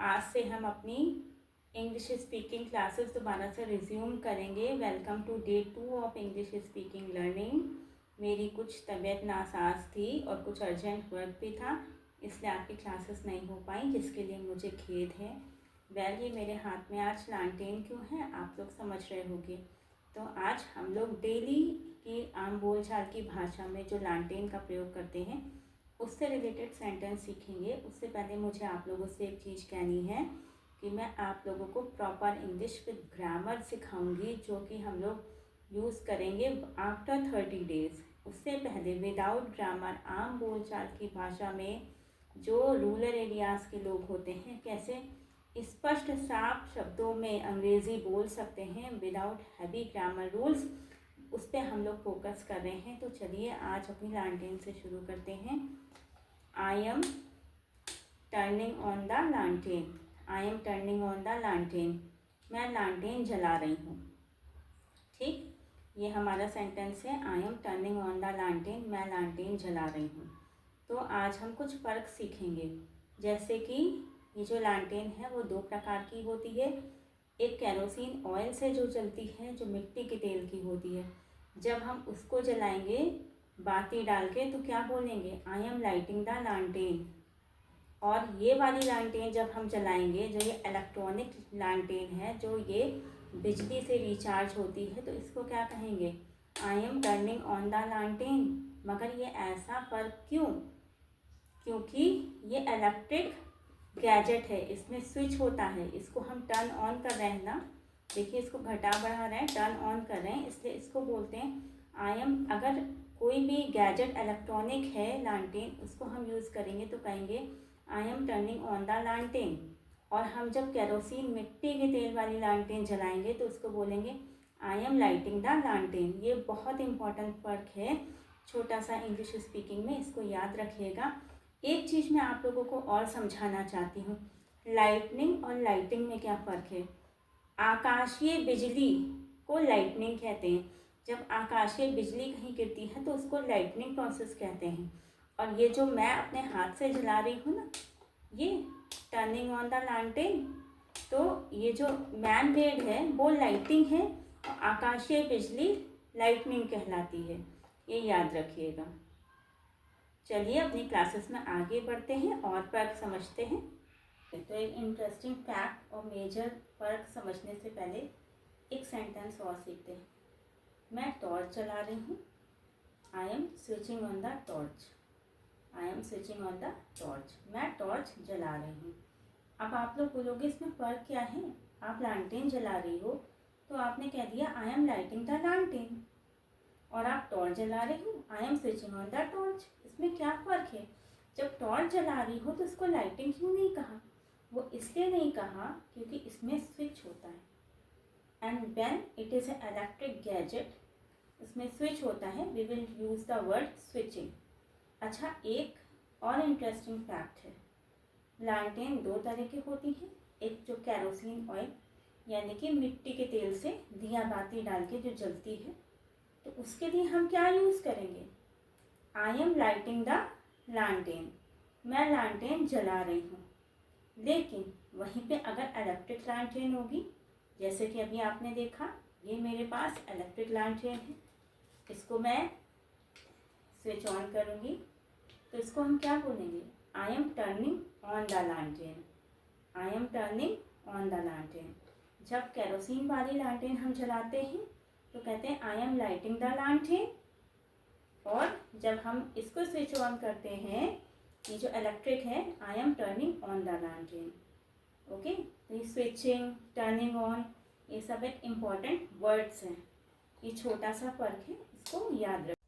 आज से हम अपनी इंग्लिश स्पीकिंग क्लासेस दोबारा से रिज्यूम करेंगे। Welcome to day 2 of English speaking learning. मेरी कुछ तबीयत नासाज थी और कुछ अर्जेंट वर्क भी था, इसलिए आपकी क्लासेस नहीं हो पाई, जिसके लिए मुझे खेद है। ये मेरे हाथ में आज लालटेन क्यों है आप लोग समझ रहे होंगे। तो आज हम लोग डेली की आम बोलचाल की भाषा में जो लालटेन का प्रयोग करते हैं उससे रिलेटेड सेंटेंस सीखेंगे। उससे पहले मुझे आप लोगों से एक चीज़ कहनी है कि मैं आप लोगों को प्रॉपर इंग्लिश विद ग्रामर सिखाऊंगी, जो कि हम लोग यूज़ करेंगे आफ्टर 30 डेज़। उससे पहले विदाउट ग्रामर आम बोलचाल की भाषा में जो रूरल एरियाज़ के लोग होते हैं कैसे स्पष्ट साफ शब्दों में अंग्रेज़ी बोल सकते हैं विदाउट हैवी ग्रामर रूल्स, उस पर हम लोग फोकस कर रहे हैं। तो चलिए आज अपनी लालटेन से शुरू करते हैं। I am turning on the लालटेन। I am turning on the लालटेन। मैं लालटेन जला रही हूँ। ठीक, ये हमारा सेंटेंस है। आई एम टर्निंग ऑन द लालटेन। मैं लालटेन जला रही हूँ। तो आज हम कुछ फ़र्क सीखेंगे, जैसे कि ये जो लालटेन है वो दो प्रकार की होती है। एक केरोसिन ऑयल से जो जलती है, जो मिट्टी के तेल की होती है। जब हम उसको जलाएंगे बाती डाल के तो क्या बोलेंगे, आई एम लाइटिंग द लालटेन। और ये वाली लालटेन जब हम जलाएंगे, जो ये इलेक्ट्रॉनिक लालटेन है, जो ये बिजली से रिचार्ज होती है, तो इसको क्या कहेंगे, आई एम टर्निंग ऑन द लालटेन। मगर ये ऐसा फ़र्क क्यों, क्योंकि ये इलेक्ट्रिक गैजेट है, इसमें स्विच होता है। इसको हम टर्न ऑन कर रहे हैं ना, देखिए इसको घटा बढ़ा रहे हैं, टर्न ऑन कर रहे हैं, इसलिए इसको बोलते हैं आई एम। अगर कोई भी गैजेट इलेक्ट्रॉनिक है लालटेन, उसको हम यूज़ करेंगे तो कहेंगे आई एम टर्निंग ऑन द लालटेन। और हम जब केरोसिन मिट्टी के तेल वाली लालटेन जलाएंगे तो उसको बोलेंगे आई एम लाइटिंग द लालटेन। ये बहुत इंपॉर्टेंट फ़र्क है छोटा सा इंग्लिश स्पीकिंग में, इसको याद रखिएगा। एक चीज़ मैं आप लोगों को और समझाना चाहती हूँ, लाइटनिंग और लाइटिंग में क्या फ़र्क है। आकाशीय बिजली को लाइटनिंग कहते हैं। जब आकाशीय बिजली कहीं गिरती है तो उसको लाइटनिंग प्रोसेस कहते हैं। और ये जो मैं अपने हाथ से जला रही हूँ ना, ये टर्निंग ऑन द लालटेन, तो ये जो मैन मेड है वो लाइटिंग है और आकाशीय बिजली लाइटनिंग कहलाती है। ये याद रखिएगा। चलिए अपनी क्लासेस में आगे बढ़ते हैं और फ़र्क समझते हैं। तो एक इंटरेस्टिंग फैक्ट और मेजर फ़र्क समझने से पहले एक सेंटेंस और सीखते हैं। मैं टॉर्च जला रही हूँ। I am switching on the torch. I am switching on the torch. मैं टॉर्च जला रही हूँ। अब आप लोग बोलोगे इसमें फ़र्क क्या है, आप लालटेन जला रही हो तो आपने कह दिया आई एम लाइटिंग द लालटेन, और आप टॉर्च जला रही हो I am switching on the torch. इसमें क्या फ़र्क है। जब टॉर्च जला रही हो तो इसको लाइटिंग क्यों नहीं कहा, वो इसलिए नहीं कहा क्योंकि इसमें स्विच होता है। And when it is a electric gadget, इसमें स्विच होता है, we will use the word switching. अच्छा, एक और इंटरेस्टिंग फैक्ट है, लालटेन दो तरह की होती हैं। एक जो केरोसिन ऑयल यानी कि मिट्टी के तेल से दिया बाती डाल के जो जलती है, तो उसके लिए हम क्या यूज़ करेंगे, आई एम लाइटिंग द लालटेन। मैं लालटेन जला रही हूँ। लेकिन वहीं पे अगर इलेक्ट्रिक लालटेन होगी, जैसे कि अभी आपने देखा, ये मेरे पास इलेक्ट्रिक लालटेन है, इसको मैं स्विच ऑन करूँगी तो इसको हम क्या बोलेंगे, I am turning on the लालटेन। I am turning on the लालटेन। जब केरोसिन वाली लालटेन हम जलाते हैं तो कहते हैं आई एम लाइटिंग द लालटेन, और जब हम इसको स्विच ऑन करते हैं, ये जो इलेक्ट्रिक है, आई एम टर्निंग ऑन द लालटेन। ओके, तो ये स्विचिंग, टर्निंग ऑन, ये सब एक इम्पॉर्टेंट वर्ड्स हैं। ये छोटा सा फ़र्क है, इसको याद रखें।